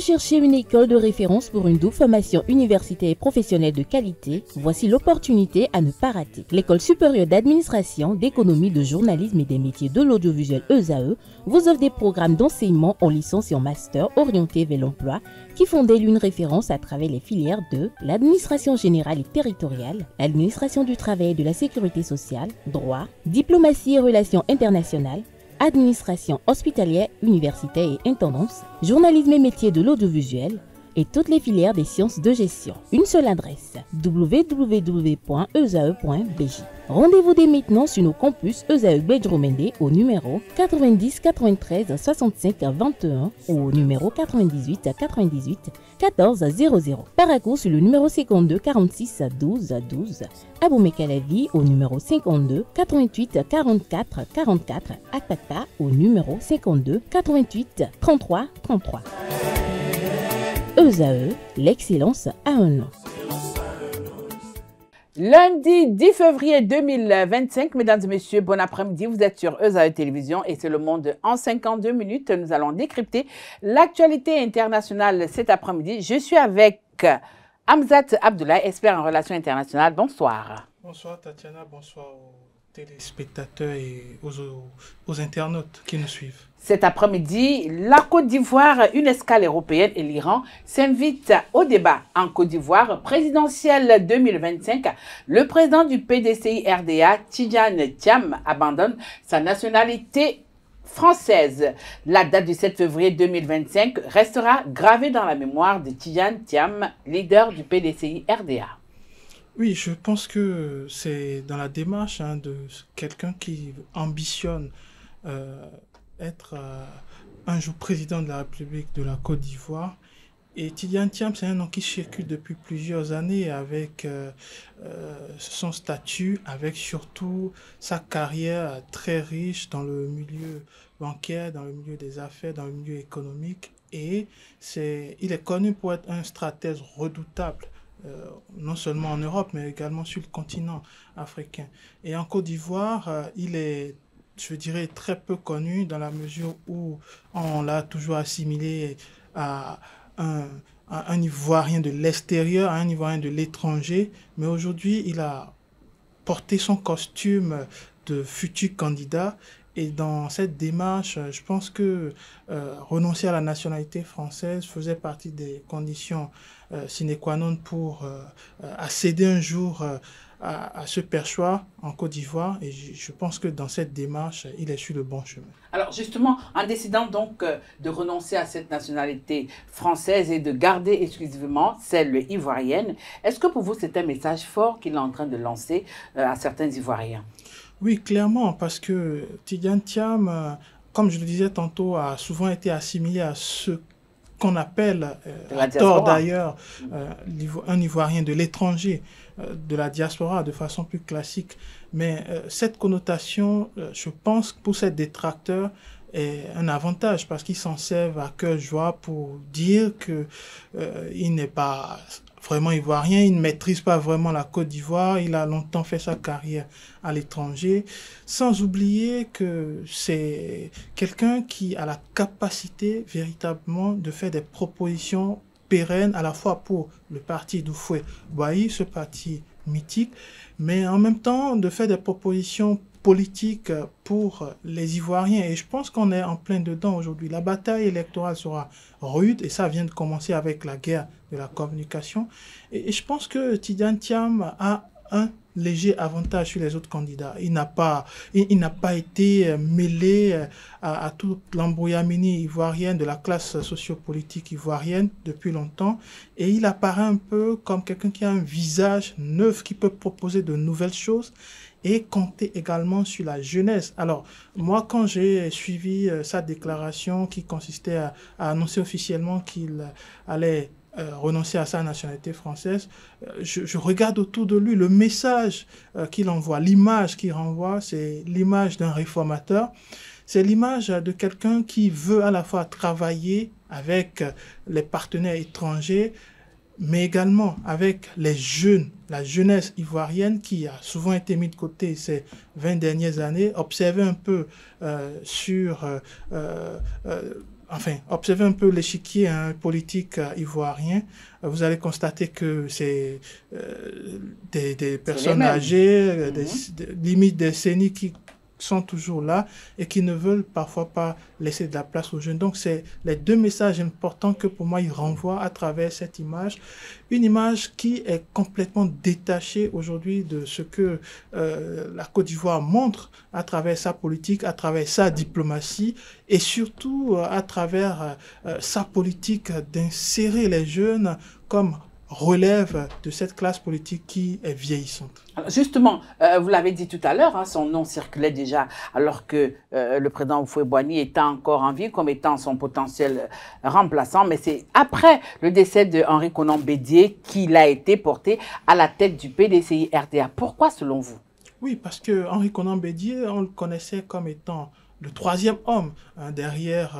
cherchez une école de référence pour une double formation universitaire et professionnelle de qualité? Voici l'opportunité à ne pas rater. L'École supérieure d'administration, d'économie, de journalisme et des métiers de l'audiovisuel ESAE vous offre des programmes d'enseignement en licence et en master orientés vers l'emploi qui font d'elle une référence à travers les filières de l'administration générale et territoriale, l'administration du travail et de la sécurité sociale, droit, diplomatie et relations internationales, administration hospitalière, universitaire et intendance, journalisme et métiers de l'audiovisuel et toutes les filières des sciences de gestion. Une seule adresse, www.esae.bj. Rendez-vous dès maintenant sur nos campus ESAE Bedromende au numéro 90 93 65 21 ou au numéro 98 98 14 00. Paracourt sur le numéro 52 46 12 12. Aboumé-Calavi au numéro 52 88 44 44. Akpata au numéro 52 88 33 33. ESAE, l'excellence a un nom. Lundi 10 février 2025, mesdames et messieurs, bon après-midi, vous êtes sur ESAE Télévision et c'est Le Monde en 52 minutes. Nous allons décrypter l'actualité internationale cet après-midi. Je suis avec Hamzat Abdoulaye, expert en relations internationales. Bonsoir. Bonsoir Tatiana, bonsoir aux téléspectateurs et aux internautes qui nous suivent. Cet après-midi, la Côte d'Ivoire, une escale européenne et l'Iran s'invitent au débat en Côte d'Ivoire présidentielle 2025. Le président du PDCI-RDA, Tidjane Thiam, abandonne sa nationalité française. La date du 7 février 2025 restera gravée dans la mémoire de Tidjane Thiam, leader du PDCI-RDA. Oui, je pense que c'est dans la démarche de quelqu'un qui ambitionne être un jour président de la République de la Côte d'Ivoire. Et Tidjane Thiam, c'est un nom qui circule depuis plusieurs années avec son statut, avec surtout sa carrière très riche dans le milieu bancaire, dans le milieu des affaires, dans le milieu économique. Et il est connu pour être un stratège redoutable. Non seulement en Europe, mais également sur le continent africain. Et en Côte d'Ivoire, il est, je dirais, très peu connu dans la mesure où on l'a toujours assimilé à un Ivoirien de l'extérieur, à un Ivoirien de l'étranger. Mais aujourd'hui, il a porté son costume de futur candidat. Et dans cette démarche, je pense que renoncer à la nationalité française faisait partie des conditions sine qua non pour accéder un jour à ce perchoir en Côte d'Ivoire. Et je pense que dans cette démarche, il est sur le bon chemin. Alors justement, en décidant donc de renoncer à cette nationalité française et de garder exclusivement celle ivoirienne, est-ce que pour vous c'est un message fort qu'il est en train de lancer à certains Ivoiriens? Oui, clairement, parce que Tidjane Thiam, comme je le disais tantôt, a souvent été assimilé à ce qu'on appelle, à tort d'ailleurs, un Ivoirien de l'étranger, de la diaspora de façon plus classique. Mais cette connotation, je pense, pour ces détracteurs, est un avantage parce qu'ils s'en servent à cœur joie pour dire qu'il n'est pas vraiment ivoirien, il ne maîtrise pas vraiment la Côte d'Ivoire, il a longtemps fait sa carrière à l'étranger, sans oublier que c'est quelqu'un qui a la capacité véritablement de faire des propositions pérennes à la fois pour le parti d'Houphouët-Boigny, ce parti mythique, mais en même temps de faire des propositions politiques pour les Ivoiriens. Et je pense qu'on est en plein dedans aujourd'hui. La bataille électorale sera rude et ça vient de commencer avec la guerre de la communication. Et je pense que Tidjane Thiam a un léger avantage sur les autres candidats. Il n'a pas été mêlé à toute l'embrouillamini ivoirienne de la classe sociopolitique ivoirienne depuis longtemps. Et il apparaît un peu comme quelqu'un qui a un visage neuf, qui peut proposer de nouvelles choses et compter également sur la jeunesse. Alors, moi, quand j'ai suivi sa déclaration qui consistait à annoncer officiellement qu'il allait renoncer à sa nationalité française, je regarde autour de lui le message qu'il envoie, l'image qu'il renvoie, c'est l'image d'un réformateur, c'est l'image de quelqu'un qui veut à la fois travailler avec les partenaires étrangers, mais également avec les jeunes, la jeunesse ivoirienne qui a souvent été mise de côté ces 20 dernières années, observer un peu enfin, observez un peu l'échiquier politique ivoirien, vous allez constater que c'est des personnes âgées, limite des décennies qui sont toujours là et qui ne veulent parfois pas laisser de la place aux jeunes. Donc, c'est les deux messages importants que pour moi, ils renvoient à travers cette image. Une image qui est complètement détachée aujourd'hui de ce que la Côte d'Ivoire montre à travers sa politique, à travers sa diplomatie et surtout à travers sa politique d'insérer les jeunes comme relève de cette classe politique qui est vieillissante. Alors justement, vous l'avez dit tout à l'heure, hein, son nom circulait déjà alors que le président Houphouët-Boigny était encore en vie comme étant son potentiel remplaçant, mais c'est après le décès de Henri Konan Bédié qu'il a été porté à la tête du PDCI-RDA. Pourquoi selon vous? Oui, parce que Henri Konan Bédié, on le connaissait comme étant le troisième homme derrière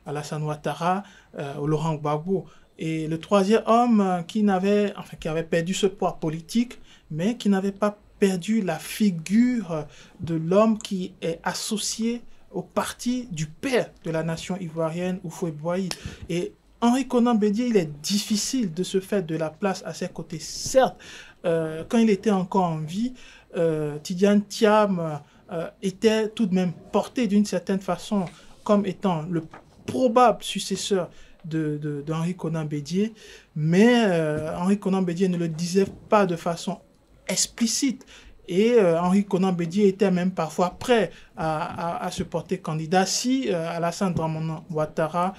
Alassane Ouattara, Laurent Gbagbo. Et le troisième homme qui avait perdu ce poids politique, mais qui n'avait pas perdu la figure de l'homme qui est associé au parti du père de la nation ivoirienne, Houphouët-Boigny. Et Henri Konan Bédié, il est difficile de se faire de la place à ses côtés. Certes, quand il était encore en vie, Tidjane Thiam était tout de même porté d'une certaine façon comme étant le probable successeur d'Henri Konan Bédié, mais Henri Konan Bédié ne le disait pas de façon explicite. Et Henri Konan Bédié était même parfois prêt à se porter candidat si Alassane Dramane Ouattara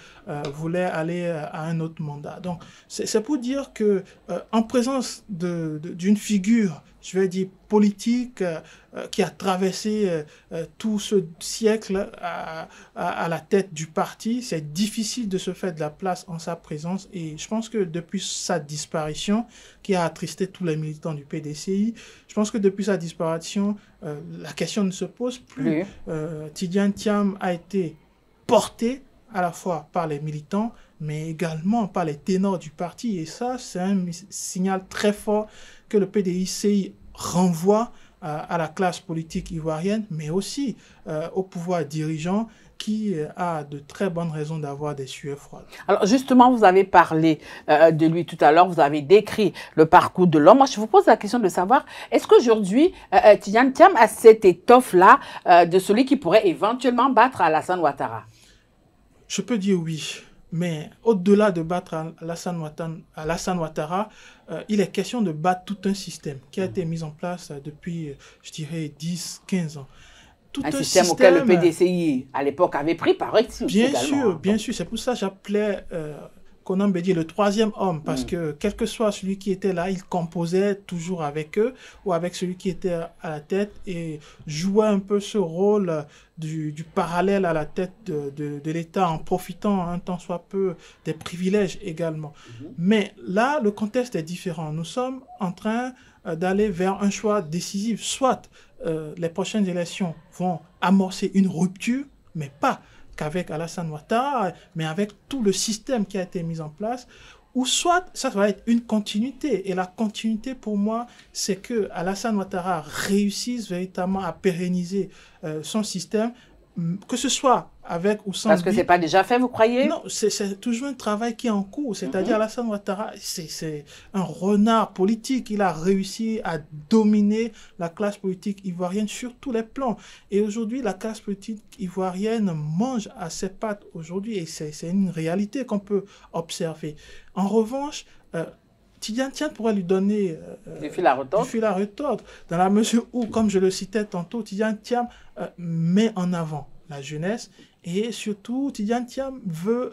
voulait aller à un autre mandat. Donc, c'est pour dire que en présence d'une figure, je vais dire, politique qui a traversé tout ce siècle à la tête du parti, c'est difficile de se faire de la place en sa présence. Et je pense que depuis sa disparition, qui a attristé tous les militants du PDCI, je pense que depuis sa disparition, la question ne se pose plus. Tidjane Thiam a été porté à la fois par les militants, mais également par les ténors du parti. Et ça, c'est un signal très fort que le PDCI renvoie à la classe politique ivoirienne, mais aussi au pouvoir dirigeant qui a de très bonnes raisons d'avoir des sueurs froides. Alors justement, vous avez parlé de lui tout à l'heure, vous avez décrit le parcours de l'homme. Moi, je vous pose la question de savoir, est-ce qu'aujourd'hui, Tidjane Thiam a cette étoffe-là de celui qui pourrait éventuellement battre Alassane Ouattara? Je peux dire oui. Mais au-delà de battre Alassane Ouattara, il est question de battre tout un système qui a été mis en place depuis, je dirais, 10-15 ans. Un système auquel le PDCI, à l'époque, avait pris par exemple. Bien sûr. C'est pour ça que j'appelais Konan Bédié le troisième homme, parce que quel que soit celui qui était là, il composait toujours avec eux ou avec celui qui était à la tête et jouait un peu ce rôle du parallèle à la tête de l'État en profitant un tant soit peu des privilèges également. Mais là, le contexte est différent. Nous sommes en train d'aller vers un choix décisif. Soit les prochaines élections vont amorcer une rupture, mais pas qu'avec Alassane Ouattara, mais avec tout le système qui a été mis en place, ou soit ça va être une continuité. Et la continuité, pour moi, c'est que Alassane Ouattara réussisse véritablement à pérenniser son système, que ce soit avec ou sans... Parce que ce n'est pas déjà fait, vous croyez? Non, c'est toujours un travail qui est en cours. C'est-à-dire Alassane Ouattara, c'est un renard politique. Il a réussi à dominer la classe politique ivoirienne sur tous les plans. Et aujourd'hui, la classe politique ivoirienne mange à ses pattes aujourd'hui. Et c'est une réalité qu'on peut observer. En revanche, Tidjane Thiam pourrait lui donner du fil à retordre, dans la mesure où, comme je le citais tantôt, Tidjane Thiam met en avant la jeunesse et surtout Tidjane Thiam veut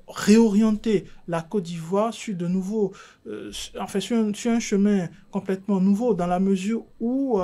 réorienter la Côte d'Ivoire sur de nouveaux, sur un chemin complètement nouveau, dans la mesure où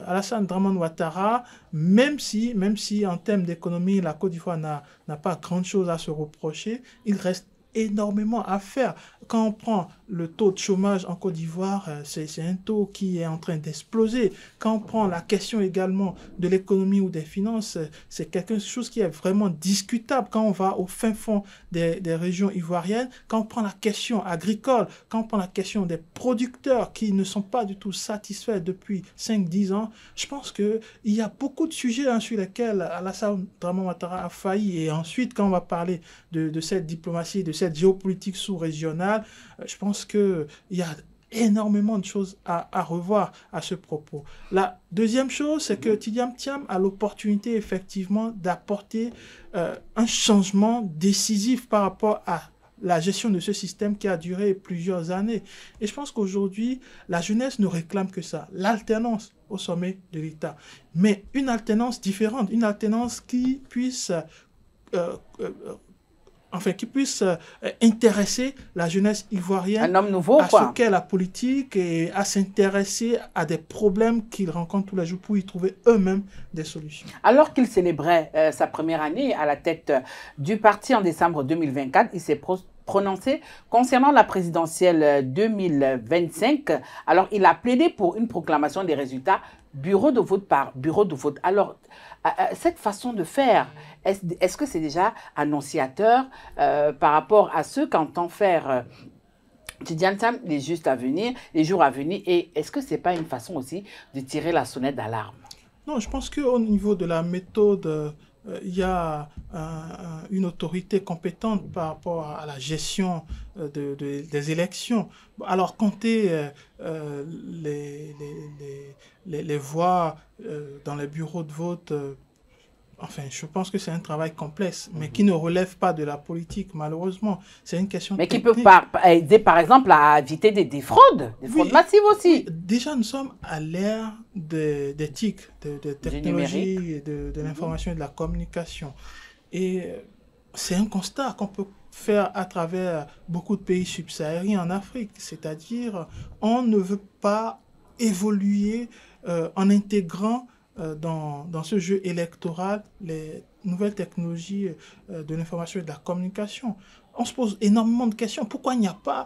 Alassane Dramane Ouattara, même si en termes d'économie la Côte d'Ivoire n'a pas grand chose à se reprocher, il reste énormément à faire. Quand on prend le taux de chômage en Côte d'Ivoire, c'est un taux qui est en train d'exploser. Quand on prend la question également de l'économie ou des finances, c'est quelque chose qui est vraiment discutable. Quand on va au fin fond des régions ivoiriennes, quand on prend la question agricole, quand on prend la question des producteurs qui ne sont pas du tout satisfaits depuis 5-10 ans, je pense qu'il y a beaucoup de sujets sur lesquels Alassane Dramane Ouattara a failli. Et ensuite, quand on va parler de cette diplomatie, de cette géopolitique sous-régionale, je pense qu'il y a énormément de choses à revoir à ce propos. La deuxième chose, c'est que Tidjane Thiam a l'opportunité effectivement d'apporter un changement décisif par rapport à la gestion de ce système qui a duré plusieurs années. Et je pense qu'aujourd'hui, la jeunesse ne réclame que ça, l'alternance au sommet de l'État. Mais une alternance différente, une alternance qui puisse intéresser la jeunesse ivoirienne, un homme nouveau, à ce qu'est la politique et à s'intéresser à des problèmes qu'ils rencontrent tous les jours pour y trouver eux-mêmes des solutions. Alors qu'il célébrait sa première année à la tête du parti en décembre 2024, il s'est prononcé concernant la présidentielle 2025. Alors, il a plaidé pour une proclamation des résultats bureau de vote par bureau de vote. Alors, cette façon de faire, est-ce que c'est déjà annonciateur par rapport à ce qu'entend faire Tidjane Thiam les jours à venir, et est-ce que ce n'est pas une façon aussi de tirer la sonnette d'alarme? Non, je pense qu'au niveau de la méthode, il y a une autorité compétente par rapport à la gestion des élections. Alors, compter les voix dans les bureaux de vote, enfin, je pense que c'est un travail complexe, mais qui ne relève pas de la politique, malheureusement. C'est une question mais technique. Qui peut aider, par exemple, à éviter des fraudes massives aussi. Déjà, nous sommes à l'ère des TIC, des technologies, de l'information et de la communication. Et c'est un constat qu'on peut faire à travers beaucoup de pays subsahariens en Afrique. C'est-à-dire, on ne veut pas évoluer en intégrant dans ce jeu électoral les nouvelles technologies de l'information et de la communication. On se pose énormément de questions. Pourquoi il n'y a pas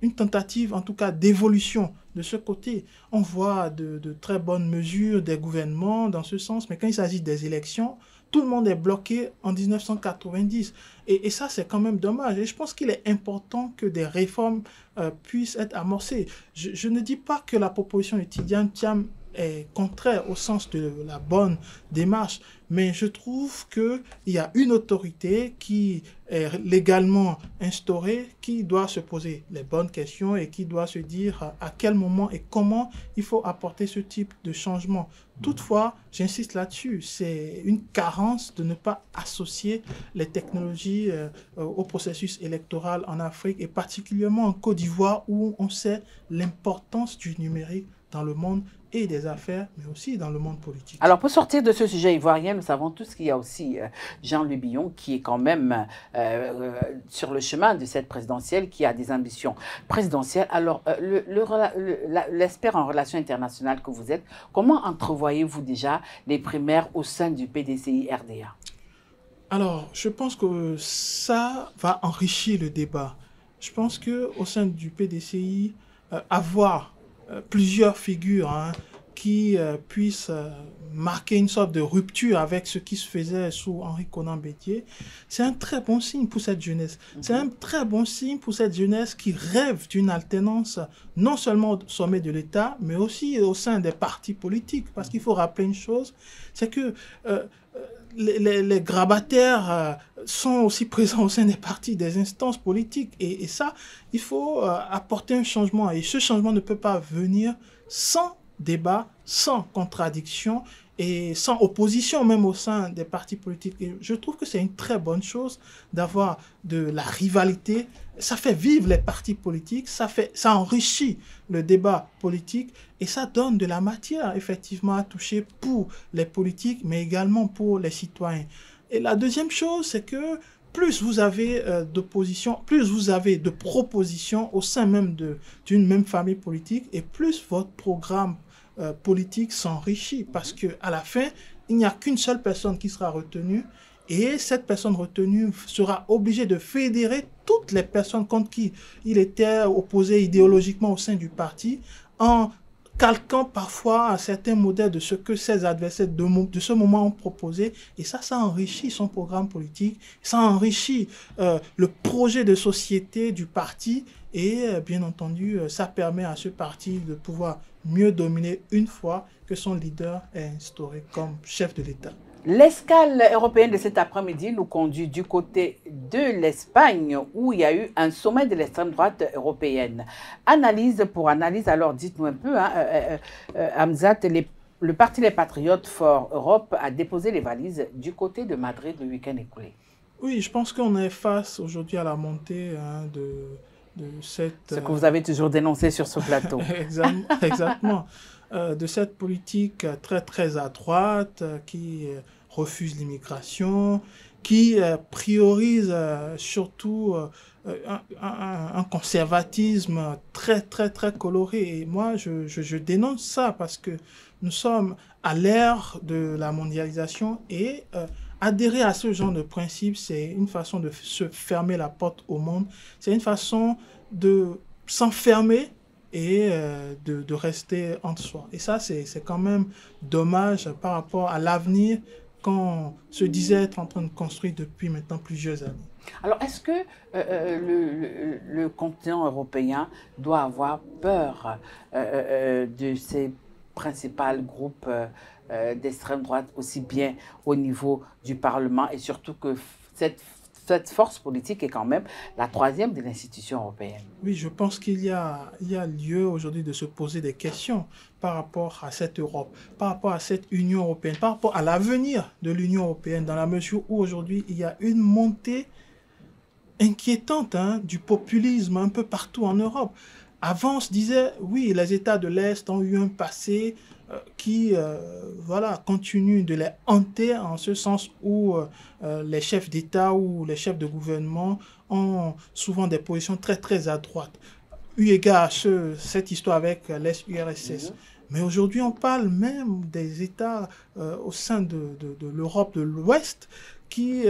une tentative, en tout cas, d'évolution de ce côté? On voit de très bonnes mesures des gouvernements dans ce sens, mais quand il s'agit des élections, tout le monde est bloqué en 1990. Et ça, c'est quand même dommage. Et je pense qu'il est important que des réformes puissent être amorcées. Je ne dis pas que la proposition de Tidjane Thiam est contraire au sens de la bonne démarche, mais je trouve qu'il y a une autorité qui est légalement instaurée, qui doit se poser les bonnes questions et qui doit se dire à quel moment et comment il faut apporter ce type de changement. Toutefois, j'insiste là-dessus, c'est une carence de ne pas associer les technologies au processus électoral en Afrique et particulièrement en Côte d'Ivoire où on sait l'importance du numérique dans le monde et des affaires, mais aussi dans le monde politique. Alors, pour sortir de ce sujet ivoirien, nous savons tous qu'il y a aussi Jean-Louis Billon qui est quand même sur le chemin de cette présidentielle, qui a des ambitions présidentielles. Alors, l'expert en relations internationales que vous êtes, comment entrevoyez-vous déjà les primaires au sein du PDCI-RDA? Alors, je pense que ça va enrichir le débat. Je pense qu'au sein du PDCI, avoir plusieurs figures qui puissent marquer une sorte de rupture avec ce qui se faisait sous Henri Konan Bédié, c'est un très bon signe pour cette jeunesse. C'est un très bon signe pour cette jeunesse qui rêve d'une alternance, non seulement au sommet de l'État, mais aussi au sein des partis politiques. Parce qu'il faut rappeler une chose, c'est que les grabataires sont aussi présents au sein des partis, des instances politiques. Et ça, il faut apporter un changement. Et ce changement ne peut pas venir sans débat, sans contradiction et sans opposition même au sein des partis politiques. Et je trouve que c'est une très bonne chose d'avoir de la rivalité. Ça fait vivre les partis politiques, ça enrichit le débat politique et ça donne de la matière effectivement à toucher pour les politiques, mais également pour les citoyens. Et la deuxième chose, c'est que plus vous avez d'opposition, plus vous avez de propositions au sein même d'une même famille politique, et plus votre programme politique s'enrichit, parce qu'à la fin, il n'y a qu'une seule personne qui sera retenue, Et cette personne retenue sera obligée de fédérer toutes les personnes contre qui il était opposé idéologiquement au sein du parti, en calquant parfois un certain modèle de ce que ses adversaires de ce moment ont proposé. Et ça enrichit son programme politique, ça enrichit le projet de société du parti. Et bien entendu, ça permet à ce parti de pouvoir mieux dominer une fois que son leader est instauré comme chef de l'État. L'escale européenne de cet après-midi nous conduit du côté de l'Espagne où il y a eu un sommet de l'extrême droite européenne. Analyse pour analyse, alors dites-nous un peu, Hamzat, le parti Les Patriotes for Europe a déposé les valises du côté de Madrid le week-end écoulé. Oui, je pense qu'on est face aujourd'hui à la montée de cette... Ce que vous avez toujours dénoncé sur ce plateau. Exactement. De cette politique très très à droite qui refuse l'immigration, qui priorise surtout un conservatisme très très très coloré. Et moi, je dénonce ça parce que nous sommes à l'ère de la mondialisation et adhérer à ce genre de principe, c'est une façon de se fermer la porte au monde. C'est une façon de s'enfermer et de rester entre soi. Et ça, c'est quand même dommage par rapport à l'avenir qu'on se disait être en train de construire depuis maintenant plusieurs années. Alors, est-ce que le continent européen doit avoir peur de ces principaux groupes d'extrême droite, aussi bien au niveau du Parlement, et surtout que cette force politique est quand même la troisième de l'institution européenne? Oui, je pense qu'il y a lieu aujourd'hui de se poser des questions par rapport à cette Europe, par rapport à cette Union européenne, par rapport à l'avenir de l'Union européenne, dans la mesure où aujourd'hui il y a une montée inquiétante du populisme un peu partout en Europe. Avant, on se disait, oui, les États de l'Est ont eu un passé qui continue de les hanter, en ce sens où les chefs d'État ou les chefs de gouvernement ont souvent des positions très très à droite, eu égard à cette histoire avec l'ex-URSS. Mais aujourd'hui, on parle même des États au sein de l'Europe de l'Ouest qui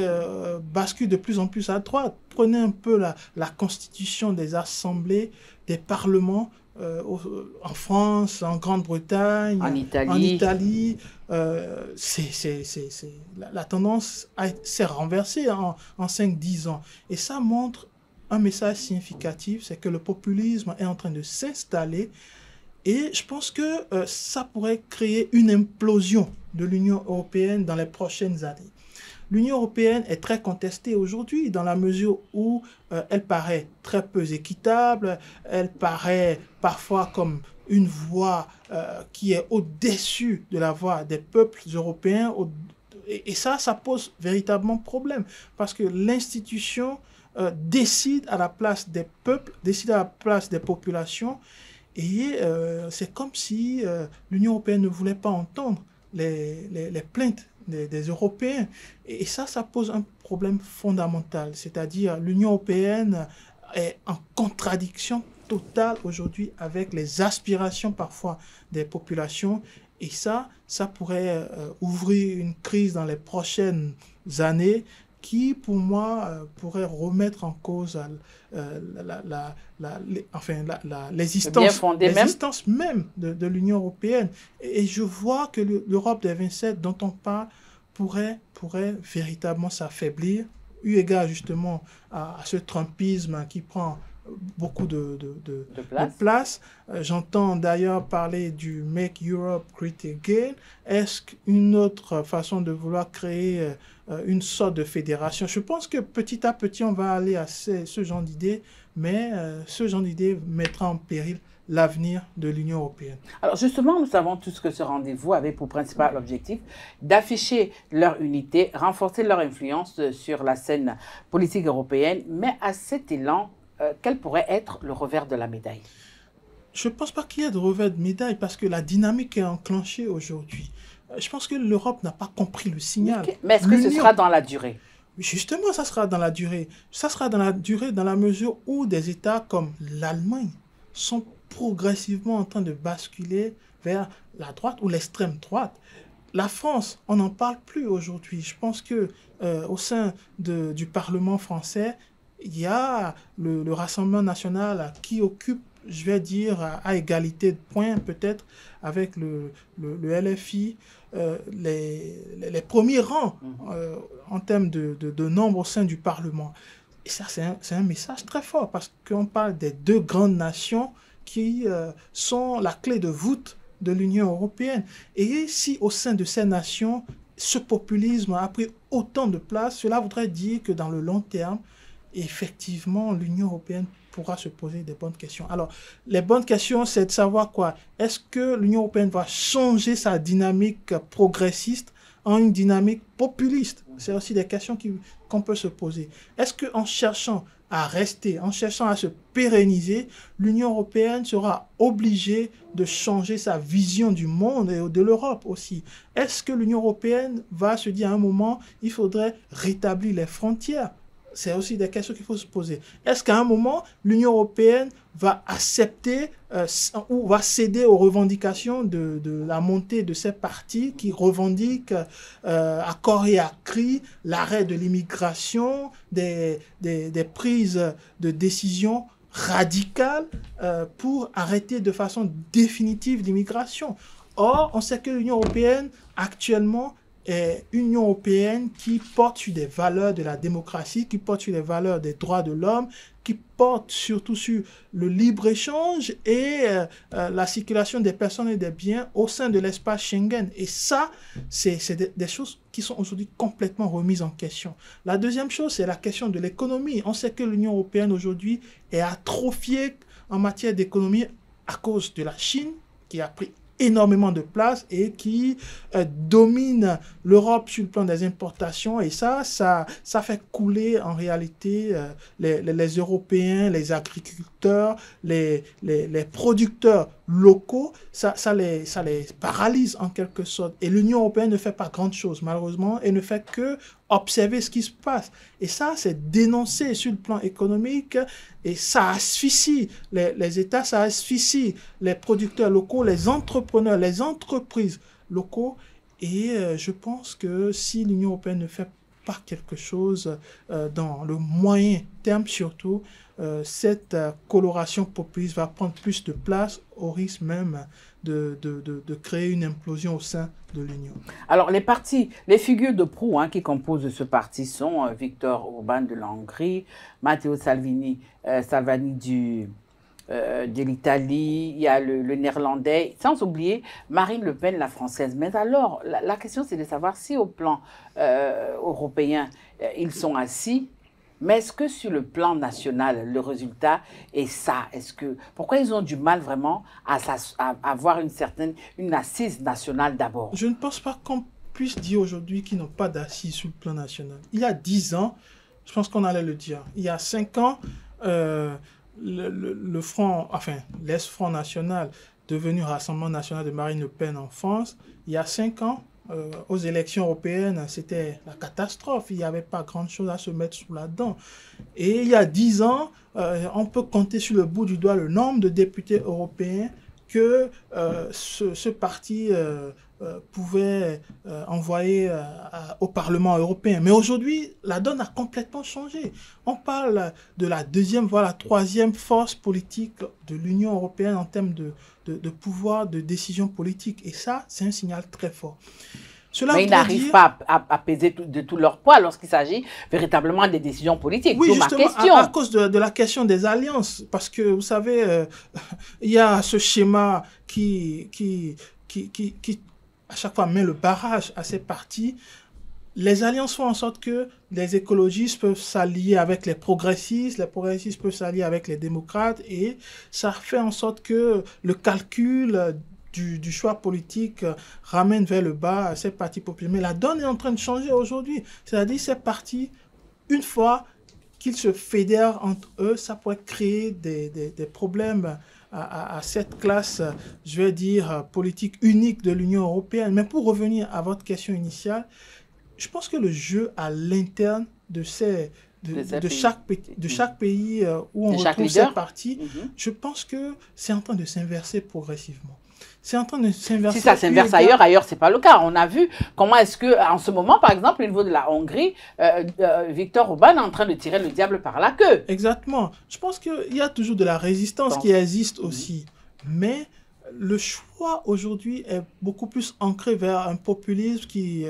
basculent de plus en plus à droite. Prenez un peu la constitution des assemblées, des parlements, en France, en Grande-Bretagne, en Italie. La tendance s'est renversée en 5-10 ans. Et ça montre un message significatif, c'est que le populisme est en train de s'installer. Et je pense que ça pourrait créer une implosion de l'Union européenne dans les prochaines années. L'Union européenne est très contestée aujourd'hui dans la mesure où elle paraît très peu équitable, elle paraît parfois comme une voix qui est au-dessus de la voix des peuples européens. Et ça pose véritablement problème parce que l'institution décide à la place des peuples, décide à la place des populations. Et c'est comme si l'Union européenne ne voulait pas entendre les plaintes des Européens. Et ça pose un problème fondamental. C'est-à-dire l'Union européenne est en contradiction totale aujourd'hui avec les aspirations parfois des populations. Et ça pourrait ouvrir une crise dans les prochaines années qui, pour moi, pourrait remettre en cause l'existence même de l'Union européenne. Et je vois que l'Europe des 27 dont on parle pourrait véritablement s'affaiblir, eu égard justement à ce trumpisme qui prend beaucoup de place. J'entends d'ailleurs parler du Make Europe Great Again. Est-ce qu'une autre façon de vouloir créer une sorte de fédération? Je pense que petit à petit, on va aller à ce genre d'idées, mais ce genre d'idées mettra en péril l'avenir de l'Union européenne. Alors justement, nous savons tous que ce rendez-vous avait pour principal objectif d'afficher leur unité, renforcer leur influence sur la scène politique européenne, mais à cet élan, quel pourrait être le revers de la médaille? Je ne pense pas qu'il y ait de revers de médaille parce que la dynamique est enclenchée aujourd'hui. Je pense que l'Europe n'a pas compris le signal. Okay. Mais est-ce que ce sera dans la durée? Justement, ça sera dans la durée. Ça sera dans la durée dans la mesure où des États comme l'Allemagne sont progressivement en train de basculer vers la droite ou l'extrême droite. La France, on n'en parle plus aujourd'hui. Je pense qu'il au sein du Parlement français, il y a le Rassemblement national qui occupe, je vais dire, à égalité de points peut-être avec le LFI, les premiers rangs en termes de nombre au sein du Parlement. Et ça, c'est un message très fort parce qu'on parle des deux grandes nations qui sont la clé de voûte de l'Union européenne. Et si au sein de ces nations, ce populisme a pris autant de place, cela voudrait dire que dans le long terme, effectivement, l'Union européenne pourra se poser des bonnes questions. Alors, les bonnes questions, c'est de savoir quoi? Est-ce que l'Union européenne va changer sa dynamique progressiste en une dynamique populiste? C'est aussi des questions qu'on peut se poser. Est-ce qu'en cherchant à rester, en cherchant à se pérenniser, l'Union européenne sera obligée de changer sa vision du monde et de l'Europe aussi? Est-ce que l'Union européenne va se dire à un moment, il faudrait rétablir les frontières? C'est aussi des questions qu'il faut se poser. Est-ce qu'à un moment, l'Union européenne va accepter ou va céder aux revendications de la montée de ces partis qui revendiquent à corps et à cri l'arrêt de l'immigration, des prises de décisions radicales pour arrêter de façon définitive l'immigration? Or, on sait que l'Union européenne, actuellement, est une Union européenne qui porte sur des valeurs de la démocratie, qui porte sur les valeurs des droits de l'homme, qui porte surtout sur le libre-échange et la circulation des personnes et des biens au sein de l'espace Schengen. Et ça, c'est des choses qui sont aujourd'hui complètement remises en question. La deuxième chose, c'est la question de l'économie. On sait que l'Union européenne aujourd'hui est atrophiée en matière d'économie à cause de la Chine, qui a pris énormément de place et qui domine l'Europe sur le plan des importations, et ça fait couler en réalité les Européens, les agriculteurs, les producteurs locaux, ça les paralyse en quelque sorte. Et l'Union européenne ne fait pas grande chose malheureusement et ne fait que observer ce qui se passe. Et ça, c'est dénoncé sur le plan économique et ça asphyxie les États, ça asphyxie les producteurs locaux, les entrepreneurs, les entreprises locaux. Et je pense que si l'Union européenne ne fait pas quelque chose dans le moyen terme surtout, cette coloration populiste va prendre plus de place au risque même de créer une implosion au sein de l'Union. Alors les figures de proue qui composent ce parti sont Viktor Orban de la Hongrie, Matteo Salvini de l'Italie, il y a le néerlandais, sans oublier Marine Le Pen, la française. Mais alors, la question c'est de savoir si au plan européen, ils sont assis, mais est-ce que sur le plan national, le résultat est ça? Pourquoi ils ont du mal vraiment à avoir une assise nationale d'abord? Je ne pense pas qu'on puisse dire aujourd'hui qu'ils n'ont pas d'assise sur le plan national. Il y a 10 ans, je pense qu'on allait le dire. Il y a 5 ans, le front, enfin, l'Est-Front National, devenu Rassemblement National de Marine Le Pen en France, il y a 5 ans, aux élections européennes, c'était la catastrophe. Il n'y avait pas grand-chose à se mettre sous la dent. Et il y a 10 ans, on peut compter sur le bout du doigt le nombre de députés européens que ce parti pouvait envoyer au Parlement européen. Mais aujourd'hui, la donne a complètement changé. On parle de la deuxième, voire la troisième force politique de l'Union européenne en termes de pouvoir, de décision politique. Et ça, c'est un signal très fort. Mais ils n'arrivent pas à peser de tout leur poids lorsqu'il s'agit véritablement des décisions politiques. Oui, justement, à cause de la question des alliances. Parce que, vous savez, il y a ce schéma qui à chaque fois met le barrage à ces partis. Les alliances font en sorte que les écologistes peuvent s'allier avec les progressistes peuvent s'allier avec les démocrates, et ça fait en sorte que le calcul du choix politique ramène vers le bas ces partis populaires. Mais la donne est en train de changer aujourd'hui. C'est-à-dire ces partis, une fois qu'ils se fédèrent entre eux, ça pourrait créer des problèmes à cette classe, je vais dire, politique unique de l'Union européenne. Mais pour revenir à votre question initiale, je pense que le jeu à l'interne de chaque pays où on retrouve ces partis, je pense que c'est en train de s'inverser progressivement. c'est en train de s'inverser. Si ça s'inverse ailleurs, c'est pas le cas. On a vu comment est-ce que, en ce moment, par exemple, au niveau de la Hongrie, Viktor Orban est en train de tirer le diable par la queue. Exactement. Je pense qu'il y a toujours de la résistance qui existe aussi. Mais le choix aujourd'hui est beaucoup plus ancré vers un populisme qui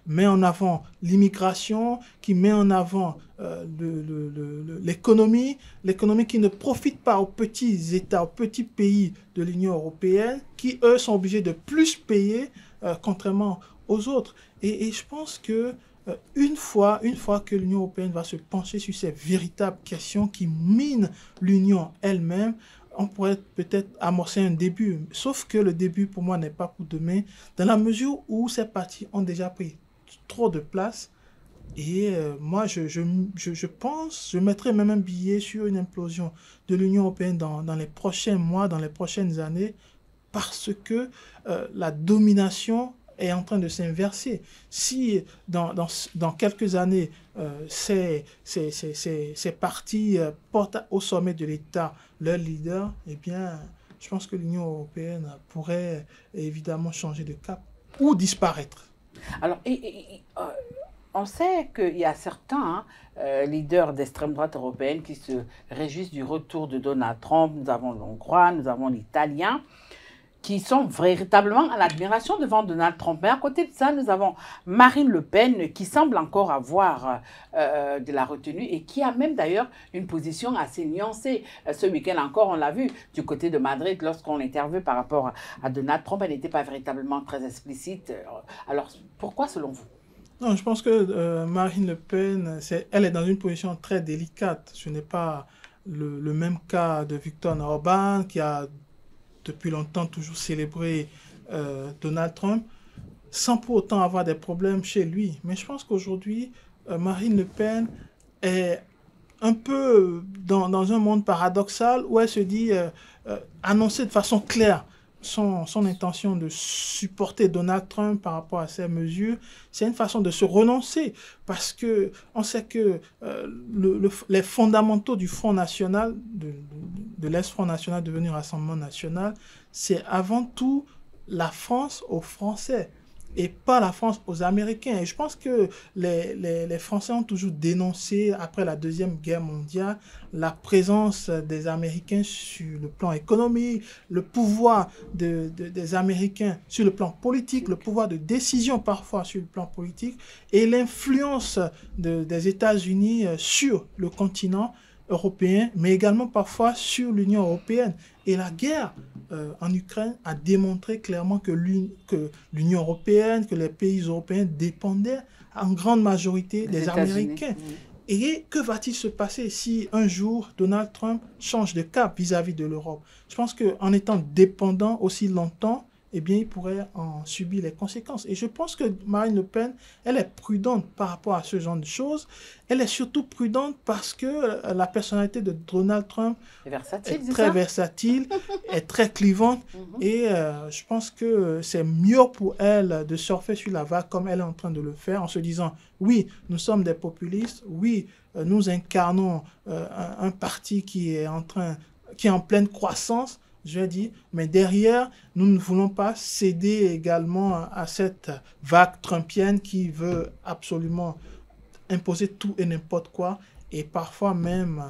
met en avant l'immigration, qui met en avant l'économie qui ne profite pas aux petits États, aux petits pays de l'Union européenne, qui eux sont obligés de plus payer contrairement aux autres. Et je pense que une fois que l'Union européenne va se pencher sur ces véritables questions qui minent l'Union elle-même, on pourrait peut-être amorcer un début. Sauf que le début, pour moi, n'est pas pour demain, dans la mesure où ces partis ont déjà pris trop de place. Et moi, je pense, je mettrais même un billet sur une implosion de l'Union européenne dans les prochains mois, dans les prochaines années, parce que la domination est en train de s'inverser. Si dans quelques années, ces partis portent au sommet de l'État leur leader, eh bien, je pense que l'Union européenne pourrait évidemment changer de cap ou disparaître. Alors, on sait qu'il y a certains leaders d'extrême droite européenne qui se réjouissent du retour de Donald Trump. Nous avons l'Hongrois, nous avons l'Italien, qui sont véritablement en admiration devant Donald Trump. Mais à côté de ça, nous avons Marine Le Pen qui semble encore avoir de la retenue et qui a même d'ailleurs une position assez nuancée. Ce week-end encore, on l'a vu du côté de Madrid, lorsqu'on l'interviewe par rapport à Donald Trump, elle n'était pas véritablement très explicite. Alors, pourquoi selon vous? Non, je pense que Marine Le Pen, elle est dans une position très délicate. Ce n'est pas le même cas de Viktor Orban qui a depuis longtemps toujours célébré Donald Trump, sans pour autant avoir des problèmes chez lui. Mais je pense qu'aujourd'hui, Marine Le Pen est un peu dans un monde paradoxal où elle se dit annoncer de façon claire son intention de supporter Donald Trump par rapport à ces mesures, c'est une façon de se renoncer parce que on sait que les fondamentaux du Front National, de l'ex-Front National devenu Rassemblement National, c'est avant tout la France aux Français et pas la France aux Américains. Et je pense que les Français ont toujours dénoncé, après la Deuxième Guerre mondiale, la présence des Américains sur le plan économique, le pouvoir des Américains sur le plan politique, le pouvoir de décision parfois sur le plan politique, et l'influence des États-Unis sur le continent européen, mais également parfois sur l'Union européenne. Et la guerre en Ukraine a démontré clairement que l'Union européenne, que les pays européens dépendaient en grande majorité des Américains. Et que va-t-il se passer si un jour Donald Trump change de cap vis-à-vis de l'Europe? Je pense qu'en étant dépendant aussi longtemps, eh bien, il pourrait en subir les conséquences. Et je pense que Marine Le Pen, elle est prudente par rapport à ce genre de choses. Elle est surtout prudente parce que la personnalité de Donald Trump est très versatile, est très clivante. Et je pense que c'est mieux pour elle de surfer sur la vague comme elle est en train de le faire, en se disant, oui, nous sommes des populistes, oui, nous incarnons un parti qui est en pleine croissance, je dis, mais derrière, nous ne voulons pas céder également à cette vague trumpienne qui veut absolument imposer tout et n'importe quoi, et parfois même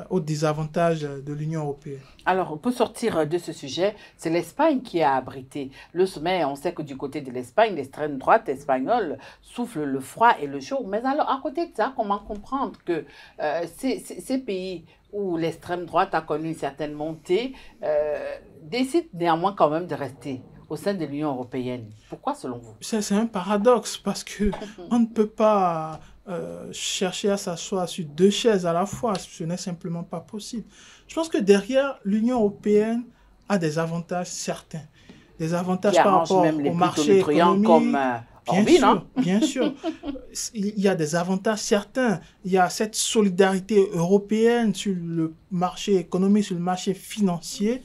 au désavantage de l'Union européenne. Alors, pour sortir de ce sujet, c'est l'Espagne qui a abrité le sommet. On sait que du côté de l'Espagne, l'extrême droite espagnole souffle le froid et le chaud. Mais alors, à côté de ça, comment comprendre que ces pays où l'extrême droite a connu une certaine montée décident néanmoins quand même de rester au sein de l'Union européenne? Pourquoi, selon vous? C'est un paradoxe parce qu'on ne peut pas chercher à s'asseoir sur deux chaises à la fois. Ce n'est simplement pas possible. Je pense que derrière, l'Union européenne a des avantages certains. Des avantages par rapport au marché économique. Comme, bien sûr. Il y a des avantages certains. Il y a cette solidarité européenne sur le marché économique, sur le marché financier,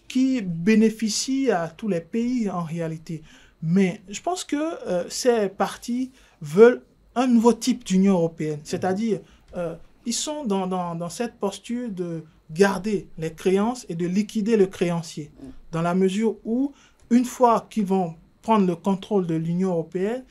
qui bénéficie à tous les pays en réalité. Mais je pense que ces partis veulent un nouveau type d'Union européenne. C'est-à-dire, ils sont dans cette posture de garder les créances et de liquider le créancier. Dans la mesure où, une fois qu'ils vont prendre le contrôle de l'Union européenne,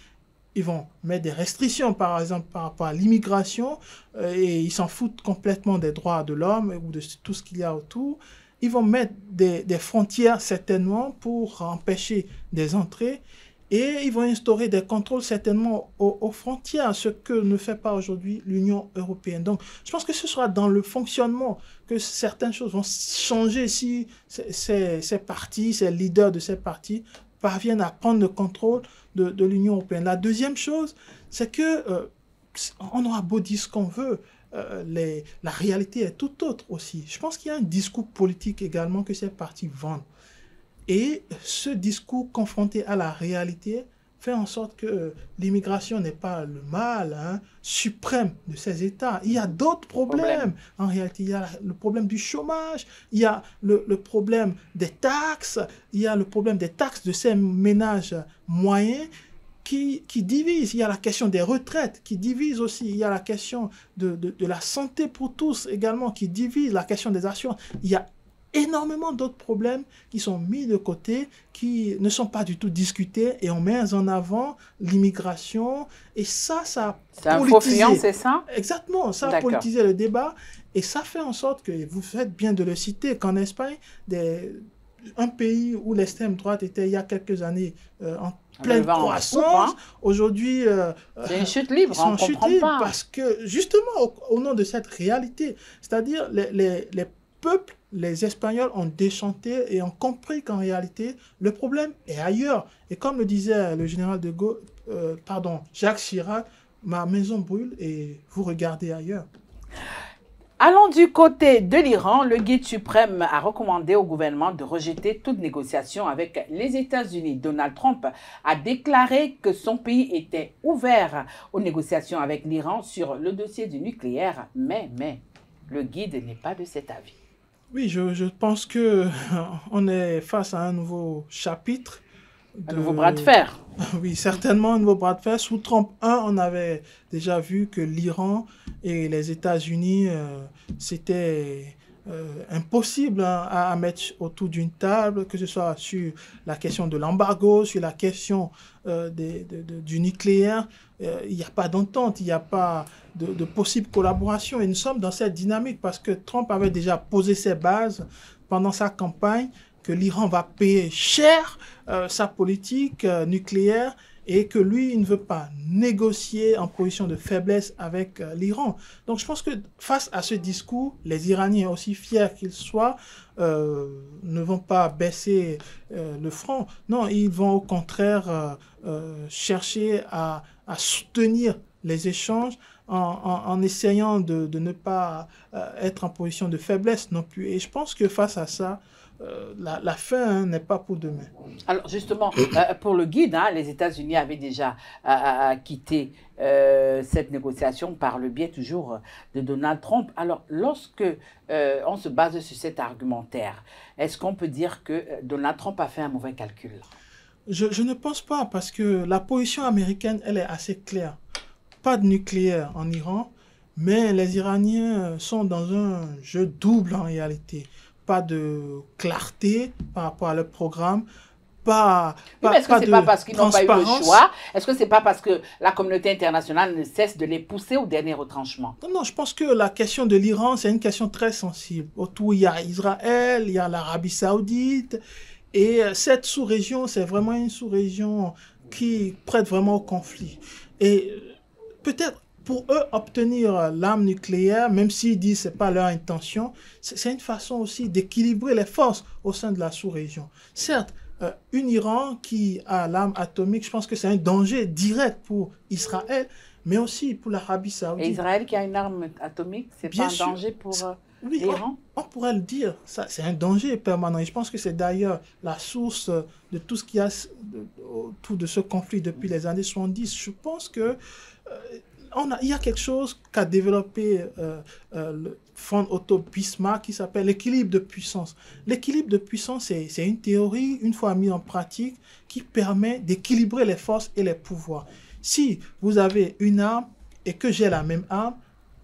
ils vont mettre des restrictions, par exemple, par rapport à l'immigration, et ils s'en foutent complètement des droits de l'homme ou de tout ce qu'il y a autour. Ils vont mettre des frontières, certainement, pour empêcher des entrées, et ils vont instaurer des contrôles, certainement, aux frontières, ce que ne fait pas aujourd'hui l'Union européenne. Donc, je pense que ce sera dans le fonctionnement que certaines choses vont changer si ces partis, ces leaders de ces partis, parviennent à prendre le contrôle de l'Union européenne. La deuxième chose, c'est que on aura beau dire ce qu'on veut, la réalité est tout autre aussi. Je pense qu'il y a un discours politique également que ces partis vendent. Et ce discours confronté à la réalité fait en sorte que l'immigration n'est pas le mal suprême de ces États. Il y a d'autres problèmes. En réalité, il y a le problème du chômage, il y a le problème des taxes, il y a le problème des taxes de ces ménages moyens qui divisent. Il y a la question des retraites qui divise aussi. Il y a la question de la santé pour tous également qui divise, la question des assurances. Il y a énormément d'autres problèmes qui sont mis de côté, qui ne sont pas du tout discutés, et on met en avant l'immigration, et ça c'est un faux fuyant, c'est ça? Exactement, ça a politisé le débat, et ça fait en sorte que, vous faites bien de le citer, qu'en Espagne, un pays où l'extrême droite était il y a quelques années en pleine croissance, aujourd'hui c'est une chute libre, on comprend pas. Parce que justement au nom de cette réalité, c'est-à-dire les peuples, les Espagnols ont déchanté et ont compris qu'en réalité, le problème est ailleurs. Et comme le disait le général de Gaulle, Jacques Chirac, ma maison brûle et vous regardez ailleurs. Allons du côté de l'Iran. Le guide suprême a recommandé au gouvernement de rejeter toute négociation avec les États-Unis. Donald Trump a déclaré que son pays était ouvert aux négociations avec l'Iran sur le dossier du nucléaire. Mais le guide n'est pas de cet avis. Oui, je pense qu'on est face à un nouveau chapitre. Un nouveau bras de fer. Oui, certainement un nouveau bras de fer. Sous Trump 1, on avait déjà vu que l'Iran et les États-Unis, c'était impossible à mettre autour d'une table, que ce soit sur la question de l'embargo, sur la question du nucléaire. Il n'y a pas d'entente, il n'y a pas de possible collaboration. Et nous sommes dans cette dynamique parce que Trump avait déjà posé ses bases pendant sa campagne, que l'Iran va payer cher sa politique nucléaire et que lui, il ne veut pas négocier en position de faiblesse avec l'Iran. Donc je pense que face à ce discours, les Iraniens, aussi fiers qu'ils soient, ne vont pas baisser le front. Non, ils vont au contraire chercher à soutenir les échanges en essayant de ne pas être en position de faiblesse non plus. Et je pense que face à ça, la fin n'est pas pour demain. Alors justement, pour le guide, les États-Unis avaient déjà quitté cette négociation par le biais toujours de Donald Trump. Alors lorsque on se base sur cet argumentaire, est-ce qu'on peut dire que Donald Trump a fait un mauvais calcul? Je ne pense pas, parce que la position américaine, elle est assez claire. Pas de nucléaire en Iran, mais les Iraniens sont dans un jeu double en réalité. Pas de clarté par rapport à leur programme, est-ce que c'est pas parce qu'ils n'ont pas eu le choix? Est-ce que c'est pas parce que la communauté internationale ne cesse de les pousser au dernier retranchement? Non, je pense que la question de l'Iran, c'est une question très sensible. Autour, il y a Israël, il y a l'Arabie Saoudite, et cette sous-région, c'est vraiment une sous-région qui prête vraiment au conflit. Et peut-être pour eux, obtenir l'arme nucléaire, même s'ils disent que ce n'est pas leur intention, c'est une façon aussi d'équilibrer les forces au sein de la sous-région. Certes, une Iran qui a l'arme atomique, je pense que c'est un danger direct pour Israël, mais aussi pour l'Arabie Saoudite. Et Israël qui a une arme atomique, c'est pas un danger pour l'Iran? On pourrait le dire, c'est un danger permanent. Et je pense que c'est d'ailleurs la source de tout ce qu'il y a autour de ce conflit depuis les années 70. Je pense que il y a quelque chose qu'a développé le Fonds Otto Bismarck qui s'appelle l'équilibre de puissance. L'équilibre de puissance, c'est une théorie, une fois mise en pratique, qui permet d'équilibrer les forces et les pouvoirs. Si vous avez une arme et que j'ai la même arme,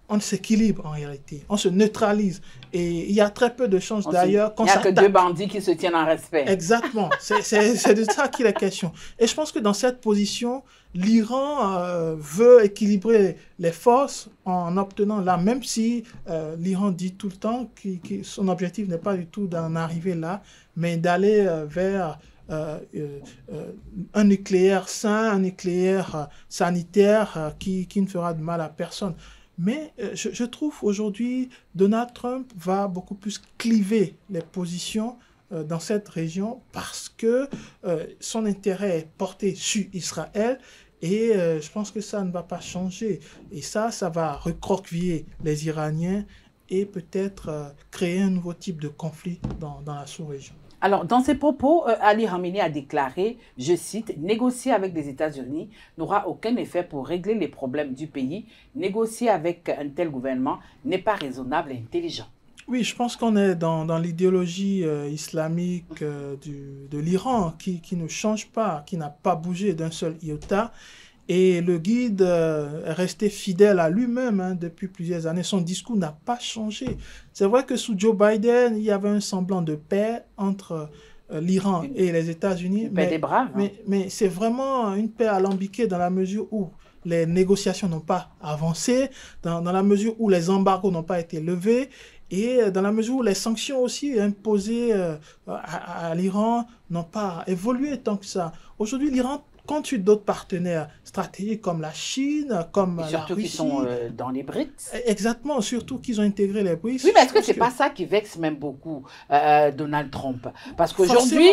on s'équilibre en réalité, on se neutralise. Et il y a très peu de chances d'ailleurs qu'on s'attaque. Il n'y a que deux bandits qui se tiennent en respect. Exactement, c'est de ça qu'il est question. Et je pense que dans cette position, l'Iran veut équilibrer les forces en obtenant là, même si l'Iran dit tout le temps que son objectif n'est pas du tout d'en arriver là, mais d'aller vers un nucléaire sain, un nucléaire sanitaire qui ne fera de mal à personne. Mais je trouve aujourd'hui, Donald Trump va beaucoup plus cliver les positions dans cette région parce que son intérêt est porté sur Israël et je pense que ça ne va pas changer. Et ça va recroqueviller les Iraniens et peut-être créer un nouveau type de conflit dans la sous-région. Alors, dans ses propos, Ali Khamenei a déclaré, je cite, « Négocier avec les États-Unis n'aura aucun effet pour régler les problèmes du pays. Négocier avec un tel gouvernement n'est pas raisonnable et intelligent. » Oui, je pense qu'on est dans l'idéologie islamique de l'Iran qui ne change pas, qui n'a pas bougé d'un seul iota. Et le guide est resté fidèle à lui-même depuis plusieurs années. Son discours n'a pas changé. C'est vrai que sous Joe Biden, il y avait un semblant de paix entre l'Iran et les États-Unis. Paix des braves. Mais c'est vraiment une paix alambiquée dans la mesure où les négociations n'ont pas avancé, dans la mesure où les embargos n'ont pas été levés, et dans la mesure où les sanctions aussi imposées à l'Iran n'ont pas évolué tant que ça. Aujourd'hui, l'Iran compte sur d'autres partenaires stratégiques comme la Chine, comme la Russie. Surtout qu'ils sont dans les BRICS. Exactement, surtout qu'ils ont intégré les BRICS. Oui, mais est-ce que ce n'est pas ça qui vexe même beaucoup Donald Trump? Parce qu'aujourd'hui,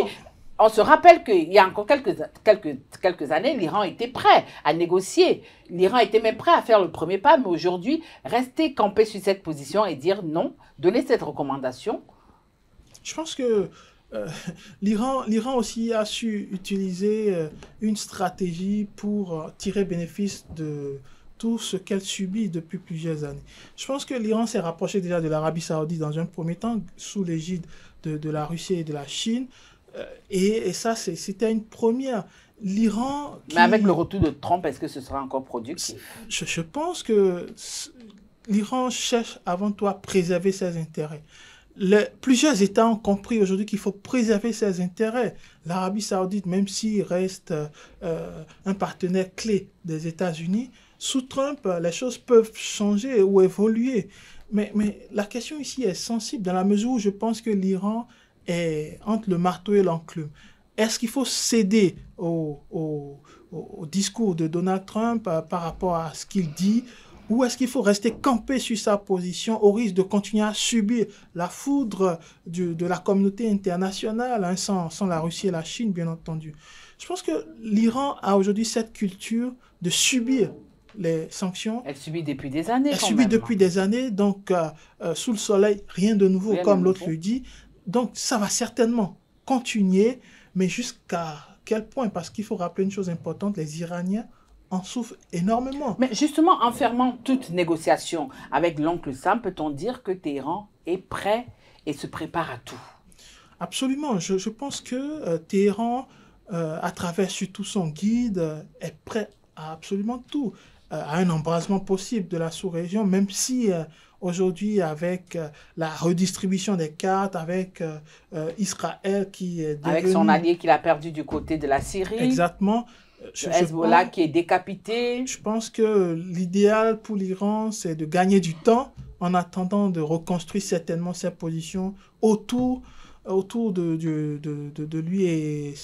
on se rappelle qu'il y a encore quelques années, l'Iran était prêt à négocier. L'Iran était même prêt à faire le premier pas, mais aujourd'hui, rester campé sur cette position et dire non, donner cette recommandation. Je pense que l'Iran aussi a su utiliser une stratégie pour tirer bénéfice de tout ce qu'elle subit depuis plusieurs années. Je pense que l'Iran s'est rapproché déjà de l'Arabie Saoudite dans un premier temps, sous l'égide de la Russie et de la Chine. Et ça, c'était une première. L'Iran... Mais avec le retour de Trump, est-ce que ce sera encore productif? Je pense que l'Iran cherche avant tout à préserver ses intérêts. Plusieurs États ont compris aujourd'hui qu'il faut préserver ses intérêts. L'Arabie Saoudite, même s'il reste un partenaire clé des États-Unis, sous Trump, les choses peuvent changer ou évoluer. Mais la question ici est sensible dans la mesure où je pense que l'Iran est entre le marteau et l'enclume. Est-ce qu'il faut céder au discours de Donald Trump par rapport à ce qu'il dit, ou est-ce qu'il faut rester campé sur sa position au risque de continuer à subir la foudre de la communauté internationale, sans la Russie et la Chine, bien entendu. Je pense que l'Iran a aujourd'hui cette culture de subir les sanctions. Elle subit depuis des années. Elle subit depuis des années, donc sous le soleil, rien de nouveau, comme l'autre le dit. Donc ça va certainement continuer, mais jusqu'à quel point? Parce qu'il faut rappeler une chose importante, les Iraniens en souffrent énormément. Mais justement, en fermant toute négociation avec l'oncle Sam, peut-on dire que Téhéran est prêt et se prépare à tout? Absolument. Je pense que Téhéran, à travers surtout son guide, est prêt à absolument tout, à un embrasement possible de la sous-région, même si aujourd'hui, avec la redistribution des cartes, avec Israël qui est devenu... Avec son allié qu'il a perdu du côté de la Syrie. Exactement. Le Hezbollah qui est décapité. Je pense que l'idéal pour l'Iran, c'est de gagner du temps en attendant de reconstruire certainement ses positions autour de lui et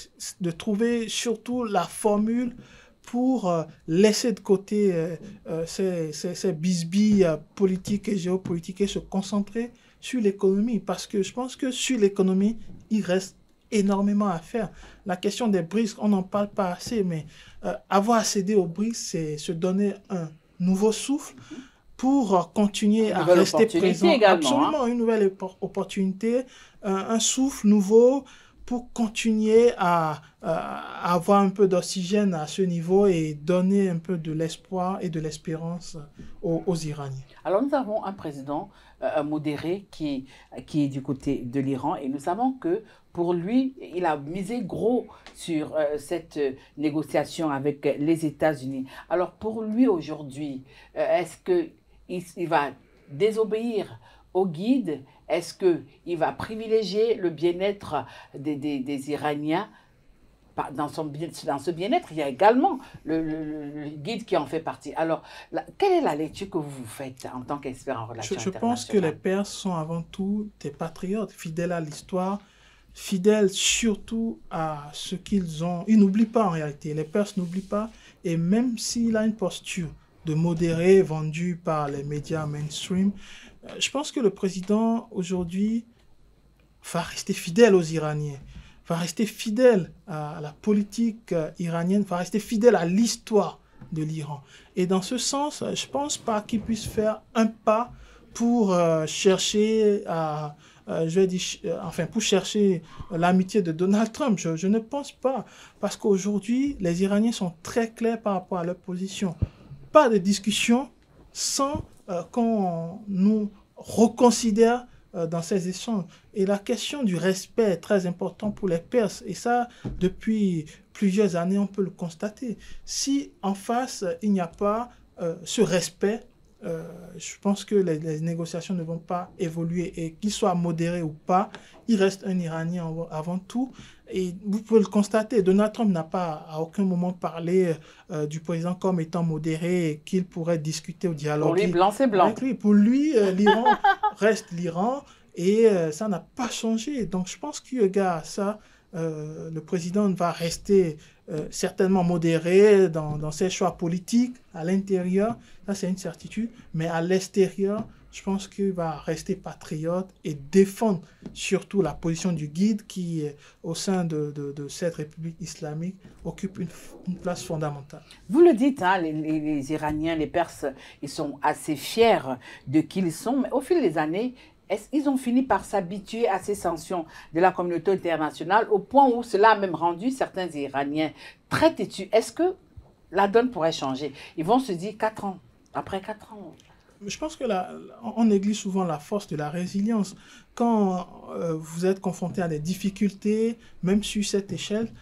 de trouver surtout la formule pour laisser de côté ces bisbilles politiques et géopolitiques et se concentrer sur l'économie. Parce que je pense que sur l'économie, il reste énormément à faire. La question des BRICS, on n'en parle pas assez, mais avoir cédé aux BRICS, c'est se donner un nouveau souffle pour continuer à rester présent. Également, absolument, une nouvelle opportunité, un souffle nouveau pour continuer à avoir un peu d'oxygène à ce niveau et donner un peu de l'espoir et de l'espérance aux Iraniens. Alors nous avons un président modéré qui est du côté de l'Iran et nous savons que pour lui, il a misé gros sur cette négociation avec les États-Unis. Alors pour lui aujourd'hui, est-ce il va désobéir au guide? Est-ce qu'il va privilégier le bien-être des Iraniens? Dans ce bien-être, il y a également le guide qui en fait partie. Alors, quelle est la lecture que vous faites en tant qu'expert en relations internationales? Je pense que les Perses sont avant tout des patriotes, fidèles à l'histoire, fidèles surtout à ce qu'ils ont. Ils n'oublient pas en réalité, les Perses n'oublient pas, et même s'il a une posture de modéré vendue par les médias mainstream, je pense que le président aujourd'hui va rester fidèle aux Iraniens, va rester fidèle à la politique iranienne, va rester fidèle à l'histoire de l'Iran. Et dans ce sens, je ne pense pas qu'il puisse faire un pas pour chercher à... pour chercher l'amitié de Donald Trump. Je ne pense pas, parce qu'aujourd'hui, les Iraniens sont très clairs par rapport à leur position. Pas de discussion sans qu'on nous reconsidère dans ces échanges. Et la question du respect est très importante pour les Perses. Et ça, depuis plusieurs années, on peut le constater. Si en face, il n'y a pas ce respect, je pense que les négociations ne vont pas évoluer. Et qu'il soit modéré ou pas, il reste un Iranien avant tout. Et vous pouvez le constater, Donald Trump n'a pas à aucun moment parlé du président comme étant modéré et qu'il pourrait discuter ou dialoguer. Pour lui, blanc, c'est blanc. Avec lui. Pour lui, l'Iran reste l'Iran et ça n'a pas changé. Donc je pense que ça, le président va rester certainement modéré dans ses choix politiques à l'intérieur. Ça, c'est une certitude. Mais à l'extérieur, je pense qu'il va rester patriote et défendre surtout la position du guide qui, au sein de cette République islamique, occupe une place fondamentale. Vous le dites, hein, les Iraniens, les Perses, ils sont assez fiers de qui ils sont, mais au fil des années, ils ont fini par s'habituer à ces sanctions de la communauté internationale au point où cela a même rendu certains Iraniens très têtus. Est-ce que la donne pourrait changer? Ils vont se dire 4 ans, après 4 ans. Je pense que on néglige souvent la force de la résilience. Quand vous êtes confronté à des difficultés, même sur cette échelle,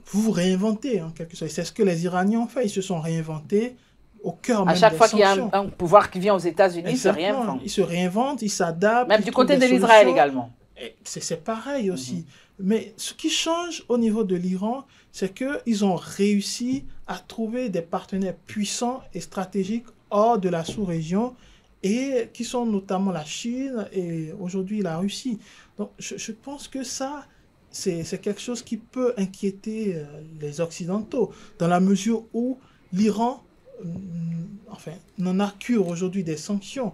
vous vous réinventez en quelque sorte. C'est ce que les Iraniens ont fait. Ils se sont réinventés au cœur même des sanctions. À chaque fois qu'il y a un pouvoir qui vient aux États-Unis, ils se réinventent. Ils se réinventent, ils s'adaptent. Même du côté de l'Israël également. C'est pareil aussi. Mais ce qui change au niveau de l'Iran, c'est qu'ils ont réussi à trouver des partenaires puissants et stratégiques hors de la sous-région et qui sont notamment la Chine et aujourd'hui la Russie. Donc je pense que ça, c'est quelque chose qui peut inquiéter les Occidentaux dans la mesure où l'Iran n'en a cure aujourd'hui des sanctions.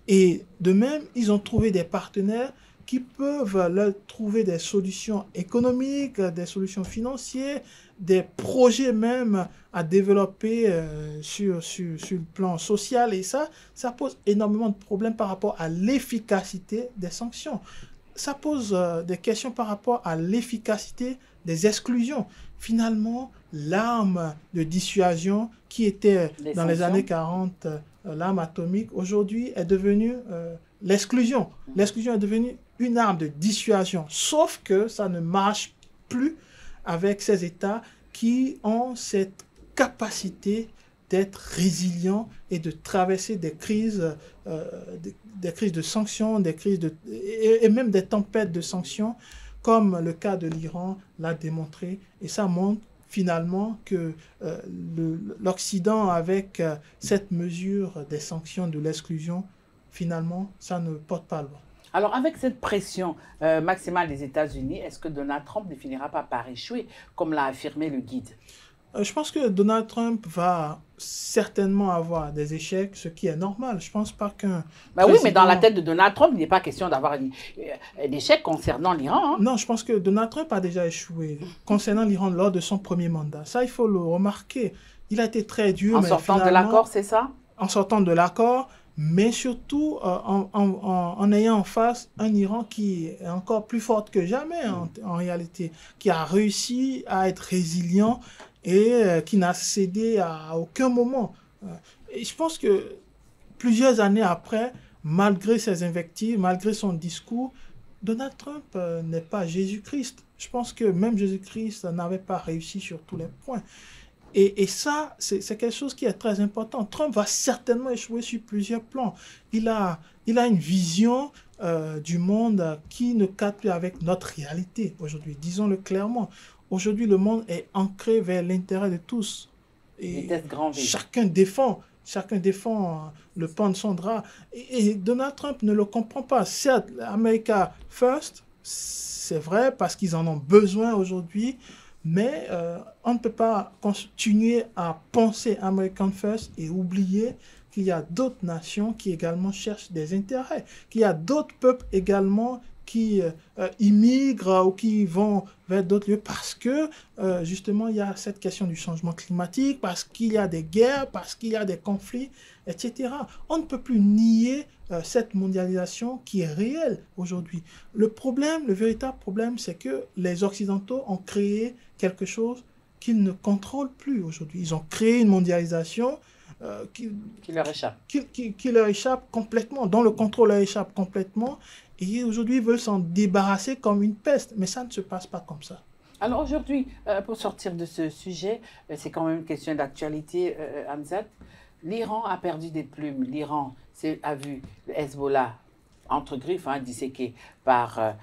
Et de même, ils ont trouvé des partenaires qui peuvent leur trouver des solutions économiques, des solutions financières, des projets même à développer sur le plan social. Et ça pose énormément de problèmes par rapport à l'efficacité des sanctions. Ça pose des questions par rapport à l'efficacité des exclusions. Finalement, l'arme de dissuasion qui était dans les années 40, l'arme atomique, aujourd'hui est devenue l'exclusion. L'exclusion est devenue une arme de dissuasion, sauf que ça ne marche plus avec ces États qui ont cette capacité d'être résilients et de traverser des crises de sanctions, et même des tempêtes de sanctions, comme le cas de l'Iran l'a démontré. Et ça montre finalement que l'Occident, avec cette mesure des sanctions, de l'exclusion, finalement, ça ne porte pas loin. Alors, avec cette pression maximale des États-Unis, est-ce que Donald Trump ne finira pas par échouer, comme l'a affirmé le guide? Je pense que Donald Trump va certainement avoir des échecs, ce qui est normal. Je ne pense pas qu'un oui, mais dans la tête de Donald Trump, il n'est pas question d'avoir un échec concernant l'Iran. Hein? Non, je pense que Donald Trump a déjà échoué concernant l'Iran lors de son premier mandat. Ça, il faut le remarquer. Il a été très dur. En sortant de l'accord, c'est ça? En sortant de l'accord, mais surtout en ayant en face un Iran qui est encore plus fort que jamais en réalité, qui a réussi à être résilient et qui n'a cédé à aucun moment. Et je pense que plusieurs années après, malgré ses invectives, malgré son discours, Donald Trump n'est pas Jésus-Christ. Je pense que même Jésus-Christ n'avait pas réussi sur tous les points. Et ça, c'est quelque chose qui est très important. Trump va certainement échouer sur plusieurs plans. Il a une vision du monde qui ne cadre plus avec notre réalité aujourd'hui. Disons-le clairement. Aujourd'hui, le monde est ancré vers l'intérêt de tous. Et chacun défend le pan de son drap. Et Donald Trump ne le comprend pas. Certes, America First, c'est vrai parce qu'ils en ont besoin aujourd'hui, mais on ne peut pas continuer à penser American First et oublier qu'il y a d'autres nations qui également cherchent des intérêts, qu'il y a d'autres peuples également qui immigrent ou qui vont vers d'autres lieux parce que justement il y a cette question du changement climatique, parce qu'il y a des guerres, parce qu'il y a des conflits, etc. On ne peut plus nier cette mondialisation qui est réelle aujourd'hui. Le véritable problème, c'est que les Occidentaux ont créé quelque chose qu'ils ne contrôlent plus aujourd'hui. Ils ont créé une mondialisation qui leur échappe. Qui leur échappe complètement, dont le contrôle leur échappe complètement. Et aujourd'hui, ils veulent s'en débarrasser comme une peste. Mais ça ne se passe pas comme ça. Alors aujourd'hui, pour sortir de ce sujet, c'est quand même une question d'actualité, Hamzat. L'Iran a perdu des plumes. L'Iran a vu le Hezbollah, entre griffes, disséqué par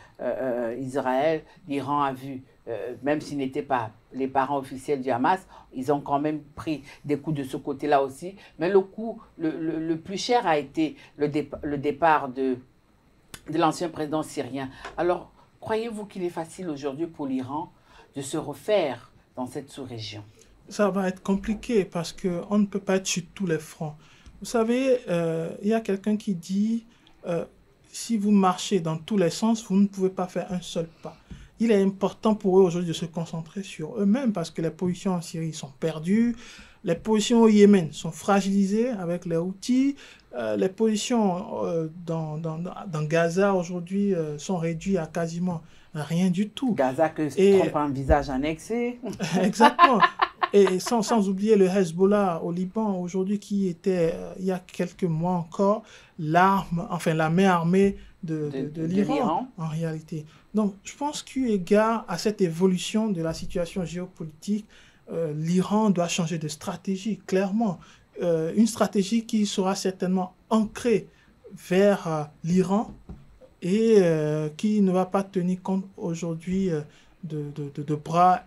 Israël. L'Iran a vu, même s'ils n'étaient pas les parents officiels du Hamas, ils ont quand même pris des coups de ce côté-là aussi. Mais le coup le plus cher a été le départ de l'ancien président syrien. Alors, croyez-vous qu'il est facile aujourd'hui pour l'Iran de se refaire dans cette sous-région? Ça va être compliqué parce qu'on ne peut pas être sur tous les fronts. Vous savez, il y a quelqu'un qui dit si vous marchez dans tous les sens, vous ne pouvez pas faire un seul pas. Il est important pour eux aujourd'hui de se concentrer sur eux-mêmes parce que les positions en Syrie sont perdues, les positions au Yémen sont fragilisées avec les Houthis, les positions dans Gaza aujourd'hui sont réduites à quasiment rien du tout. Gaza que Trump envisage annexer. Exactement. Et sans oublier le Hezbollah au Liban aujourd'hui qui était, il y a quelques mois encore, la main armée de l'Iran en réalité. Donc je pense qu'eu égard à cette évolution de la situation géopolitique, l'Iran doit changer de stratégie, clairement. Une stratégie qui sera certainement ancrée vers l'Iran et qui ne va pas tenir compte aujourd'hui de bras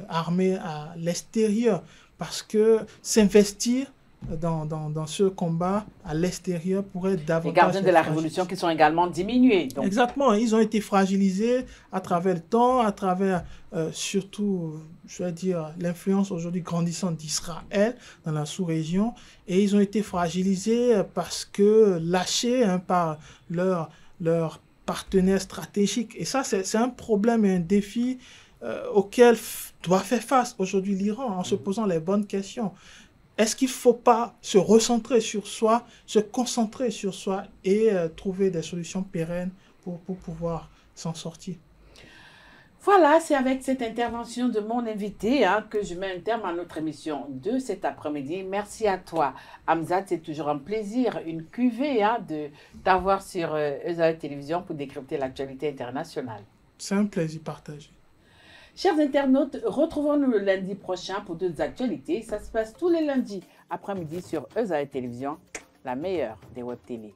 armés à l'extérieur. Parce que s'investir dans ce combat à l'extérieur pourrait davantage... Les gardiens de la révolution qui sont également diminués. Donc. Exactement, ils ont été fragilisés à travers le temps, à travers surtout, je vais dire, l'influence aujourd'hui grandissante d'Israël dans la sous-région. Et ils ont été fragilisés parce que lâchés par leurs partenaires stratégiques. Et ça, c'est un problème et un défi auquel doit faire face aujourd'hui l'Iran en se posant les bonnes questions. Est-ce qu'il ne faut pas se recentrer sur soi, se concentrer sur soi et trouver des solutions pérennes pour pouvoir s'en sortir? Voilà, c'est avec cette intervention de mon invité que je mets un terme à notre émission de cet après-midi. Merci à toi, Hamzat. C'est toujours un plaisir, une cuvée de t'avoir sur ESA Télévision pour décrypter l'actualité internationale. C'est un plaisir partagé. Chers internautes, retrouvons-nous le lundi prochain pour d'autres actualités. Ça se passe tous les lundis après-midi sur ESA Télévision, la meilleure des web télé.